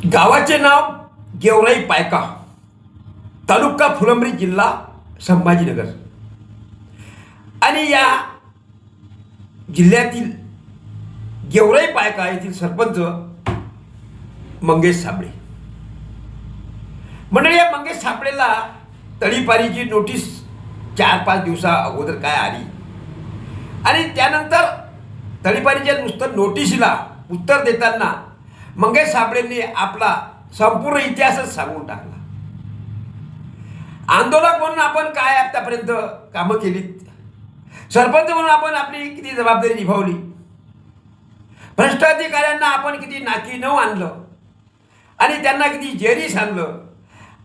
गावाचे नाव गेवराई पायका, तालुका फुलंब्री, जिल्हा संभाजीनगर. आणि या जिल्ह्यातील गेवराई पायका येथील सरपंच मंगेश साबळे. मंडळी, या मंगेश साबळेला तळीपारीची नोटीस 4-5 दिवसा अगोदर काय आली आणि त्यानंतर तळीपारीच्या नुसतं नोटीशीला उत्तर देताना मंगेश साबळेंनी आपला संपूर्ण इतिहासच सांगून टाकला. आंदोलक म्हणून आपण काय आतापर्यंत कामं केलीत, सरपंच म्हणून आपण आपली किती जबाबदारी निभावली, भ्रष्ट अधिकाऱ्यांना आपण किती नाकी नऊ आणलं आणि त्यांना किती जेरीस आणलं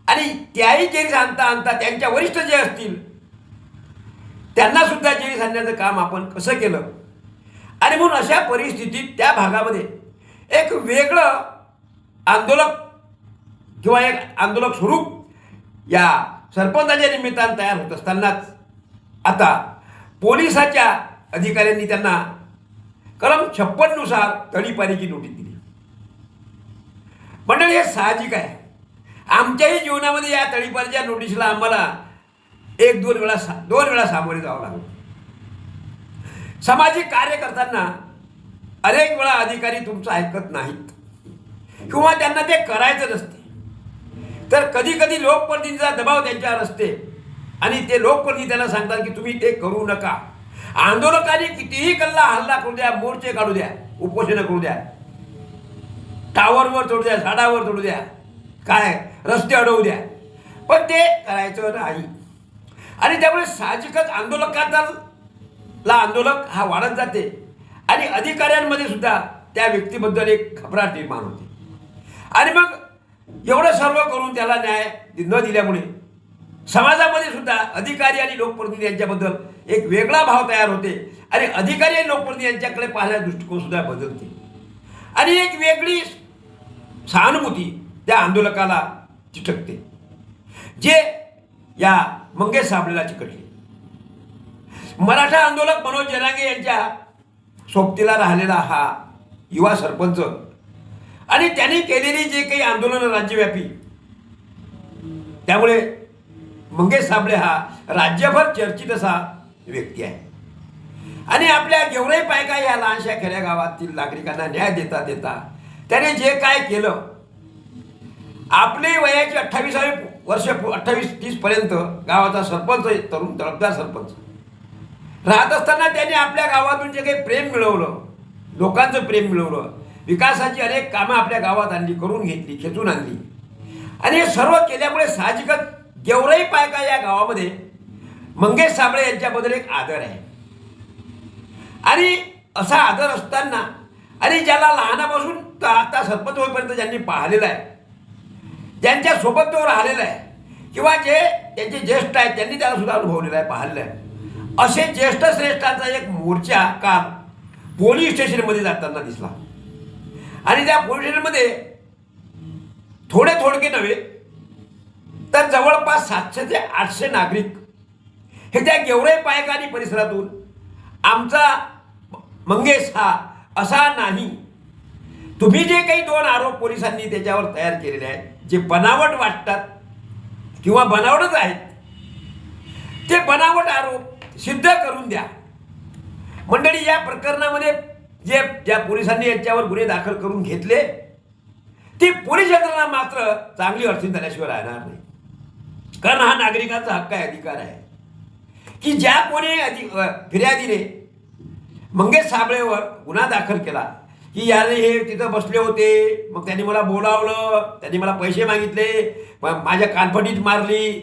आणि त्याही जेरीस आणता आणता त्यांच्या वरिष्ठ जे असतील त्यांना सुद्धा जेरीस आणण्याचं काम आपण कसं केलं. आणि म्हणून अशा परिस्थितीत त्या भागामध्ये एक वेगळं आंदोलक किंवा एक आंदोलक स्वरूप या सरपंचाच्या निमित्तानं तयार होत असतानाच आता पोलिसाच्या अधिकाऱ्यांनी त्यांना कलम 56 नुसार तळीपारीची नोटीस दिली. मंडळी, हे साहजिक आहे. आमच्याही जीवनामध्ये या तळीपारीच्या नोटीसला आम्हाला 1-2 वेळा सामोरे जावं लागलं. सामाजिक कार्य करताना अनेक वेळा अधिकारी तुमचं ऐकत नाहीत किंवा त्यांना ते करायचं नसते. तर कधी कधी लोकप्रतिनिधीचा दबाव त्यांच्यावर असते आणि ते लोकप्रतिनिधी त्यांना सांगतात की तुम्ही ते करू नका. आंदोलकांनी कितीही हल्ला करू द्या, मोर्चे काढू द्या, उपोषण करू द्या, टावरवर चढू द्या, झाडावर चढू द्या, काय रस्ते अडवू द्या, पण ते करायचं नाही. आणि त्यामुळे साहजिकच आंदोलक हा वाढत जाते आणि अधिकाऱ्यांमध्ये सुद्धा त्या व्यक्तीबद्दल एक घबराट निर्माण होते. आणि मग एवढं सर्व करून त्याला न्याय न दिल्यामुळे समाजामध्ये सुद्धा अधिकारी आणि लोकप्रतिनिधी यांच्याबद्दल एक वेगळा भाव तयार होते आणि अधिकारी आणि लोकप्रतिनिधी यांच्याकडे पाहण्याचा दृष्टिकोन सुद्धा बदलते आणि एक वेगळी सहानुभूती त्या आंदोलकाला चिटकते, जे या मंगेश साबळेला चिकटले. मराठा आंदोलक मनोज जरांगे यांच्या सोबतीला राहिलेला हा युवा सरपंच आणि त्यांनी केलेली जे काही आंदोलन राज्यव्यापी, त्यामुळे मंगेश साबळे हा राज्यभर चर्चित असा व्यक्ती आहे. आणि आपल्या गेवराई पायका या लहानशा खेड्यागावातील नागरिकांना न्याय देता देता त्याने जे काय केलं, आपले वयाची 28 वर्ष 28-30 पर्यंत गावाचा सरपंच, तरुण तळपदार सरपंच राहत असताना त्यांनी आपल्या गावातून जे काही प्रेम मिळवलं, लोकांचं प्रेम मिळवलं, विकासाची अनेक कामं आपल्या गावात आणली, करून घेतली, खेचून आणली. आणि हे सर्व केल्यामुळे साहजिकच गेवराई पायका या गावामध्ये मंगेश साबळे यांच्याबद्दल एक आदर आहे. आणि असा आदर असताना आणि ज्याला लहानापासून आता सरपंच होईपर्यंत ज्यांनी पाहिलेलं आहे, ज्यांच्यासोबत तो राहिलेला आहे किंवा जे त्यांचे ज्येष्ठ आहेत त्यांनी त्याला सुद्धा अनुभवलेला आहे, पाहिलेलं आहे, असे ज्येष्ठ श्रेष्ठांचा एक मोर्चा काल पोलीस स्टेशनमध्ये जाताना दिसला. आणि त्या पोलीस स्टेशनमध्ये थोडके नव्हे तर जवळपास 700 ते 800 नागरिक हे त्या गेवराई पायका आणि परिसरातून आमचा मंगेश हा असा नाही, तुम्ही जे काही 2 आरोप पोलिसांनी त्याच्यावर तयार केलेले आहेत, जे बनावट वाटतात किंवा बनावटच आहेत, ते बनावट आरोप सिद्ध करून द्या. मंडळी, या प्रकरणामध्ये ज्या पोलिसांनी याच्यावर गुन्हे दाखल करून घेतले ती पोलीस यंत्रणा मात्र चांगली अडचण झाल्याशिवाय राहणार नाही. कारण हा नागरिकांचा हक्क आहे, अधिकार आहे की ज्या कोणी फिर्यादीने मंगेश साबळेवर गुन्हा दाखल केला की याने हे तिथं बसले होते, मग त्यांनी मला बोलावलं, त्यांनी मला पैसे मागितले, माझ्या कानफटीत मारली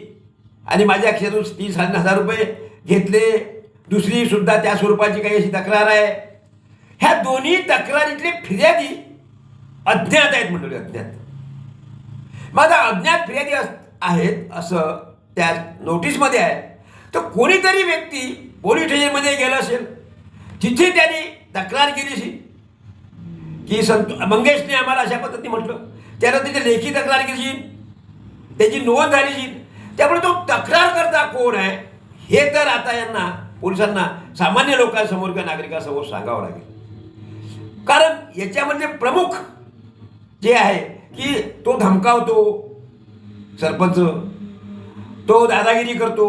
आणि माझ्या खिशातून 30,000 रुपये घेतले, दुसरी सुद्धा त्या स्वरूपाची काही अशी तक्रार आहे. ह्या दोन्ही तक्रारीतले फिर्यादी अज्ञात आहेत. मंडळी, अज्ञात. माझा अज्ञात फिर्यादी आहेत असं त्या नोटीसमध्ये आहे. तर कोणीतरी व्यक्ती पोलीस स्टेशनमध्ये गेला असेल, तिथे त्यांनी तक्रार केली असेल की मंगेशने आम्हाला अशा पद्धतीने म्हटलं, त्यानं तिथे लेखी तक्रार केली, त्याची नोंद झाली. त्यामुळे तो तक्रार करता कोण आहे हे तर आता यांना पोलिसांना सामान्य लोकांसमोर किंवा नागरिकांसमोर सांगावं लागेल. कारण याच्यामध्ये प्रमुख जे आहे की तो धमकावतो सरपंच, तो दादागिरी करतो,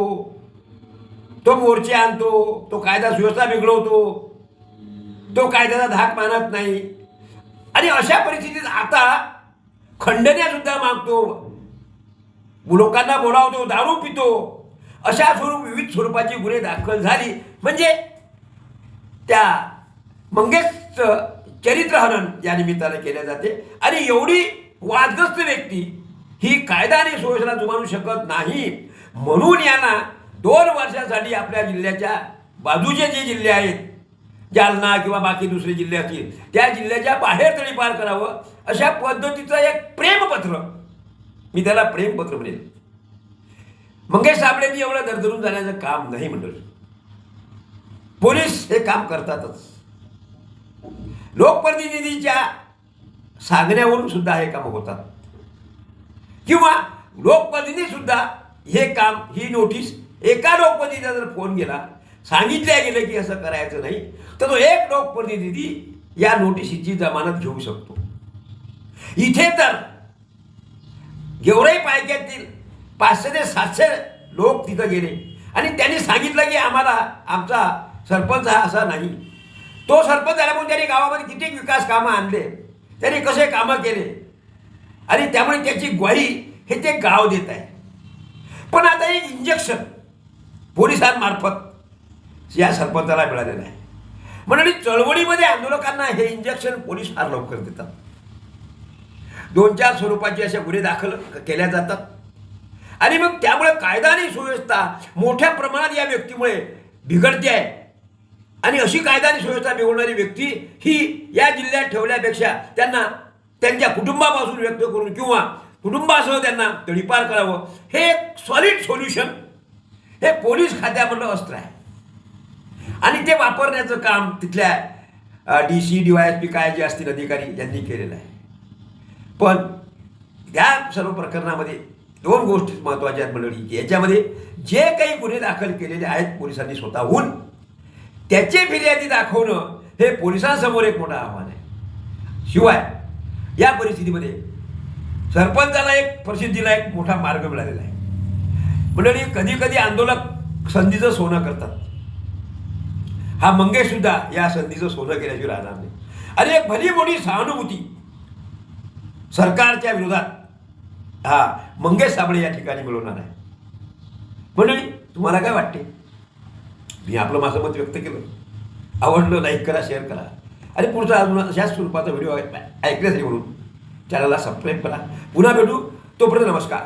तो मोर्चे आणतो, तो कायदा सुव्यवस्था बिघडवतो, तो कायद्याचा धाक मानत नाही. आणि अशा परिस्थितीत आता खंडण्या सुद्धा मागतो, लोकांना बोलावतो, दारू पितो. अशा विविध स्वरूपाची गुन्हे दाखल झाली म्हणजे त्या मंगेशचं चरित्रहनन या निमित्तानं केले जाते. आणि एवढी वादग्रस्त व्यक्ती ही कायदा आणि सुव्यवस्था जुमानू शकत नाही, म्हणून यांना 2 वर्षासाठी आपल्या जिल्ह्याच्या बाजूचे जे जिल्हे आहेत, जालना किंवा बाकी दुसरे जिल्हे असतील, त्या जिल्ह्याच्या बाहेर तडीपार करावं अशा पद्धतीचं एक प्रेमपत्र, मी त्याला प्रेमपत्र म्हणेल. मंगेश साबळेंनी एवढं दरदरून जाण्याचं काम नाही मंडळी. पोलीस हे काम करतातच. लोकप्रतिनिधीच्या सांगण्यावरून सुद्धा हे काम होतात, किंवा लोकप्रतिनिधी सुद्धा हे काम, ही नोटीस एका लोकप्रतिनिधीचा जर फोन गेला, सांगितल्या गेलं की असं करायचं नाही, तर तो एक लोकप्रतिनिधी या नोटिशीची जमानत घेऊ शकतो. इथे तर गेवराई पायक्यातील 500 ते 700 लोक तिथं गेले आणि त्यांनी सांगितलं की आम्हाला आमचा सरपंच हा असा नाही. तो सरपंच झाल्यामुळे त्यांनी गावामध्ये किती विकास कामं आणले, त्यांनी कसे कामं केले, आणि त्यामुळे त्याची ग्वाही हे ते गाव देत आहे. पण आता एक इंजेक्शन पोलिसांमार्फत या सरपंचाला मिळालेलं आहे. म्हणजे चळवळीमध्ये आंदोलकांना हे इंजेक्शन पोलीस फार लवकर देतात. 2-4 स्वरूपाचे असे गुन्हे दाखल केल्या जातात आणि मग त्यामुळे कायदा आणि सुव्यवस्था मोठ्या प्रमाणात या व्यक्तीमुळे बिघडते आहे. आणि अशी कायदा आणि सुव्यवस्था बिघडणारी व्यक्ती ही या जिल्ह्यात ठेवल्यापेक्षा त्यांना त्यांच्या कुटुंबापासून व्यक्त करून किंवा कुटुंबासह त्यांना तडीपार करावं, हे एक सॉलिड सोल्युशन हे पोलीस खात्यामधलं अस्त्र आहे. आणि ते वापरण्याचं काम तिथल्या DC, DYSP काय जे असतील अधिकारी यांनी केलेलं आहे. पण या सर्व प्रकरणामध्ये 2 गोष्टी महत्त्वाच्या आहेत मंडळी, की याच्यामध्ये जे काही गुन्हे दाखल केलेले आहेत पोलिसांनी स्वतःहून, त्याचे फिर्यादी दाखवणं हे पोलिसांसमोर एक मोठं आव्हान आहे. शिवाय या परिस्थितीमध्ये सरपंचाला एक प्रसिद्धीला एक मोठा मार्ग मिळालेला आहे. मंडळी, कधी कधी आंदोलक संधीचं सोनं करतात. हा मंगेश सुद्धा या संधीचं सोनं केल्याशिवाय राहणार नाही. आणि एक भली मोठी सहानुभूती सरकारच्या विरोधात हा मंगेश साबळे या ठिकाणी मिळवणार आहे. मंडळी, तुम्हाला काय वाटते? मी आपलं माझं मत व्यक्त केलं. आवडलं लाईक करा, शेअर करा, आणि पुढचा अजून अशाच स्वरूपाचा व्हिडिओ ऐकण्यासाठी म्हणून चॅनलला सबस्क्राईब करा. पुन्हा भेटू, तोपर्यंत नमस्कार.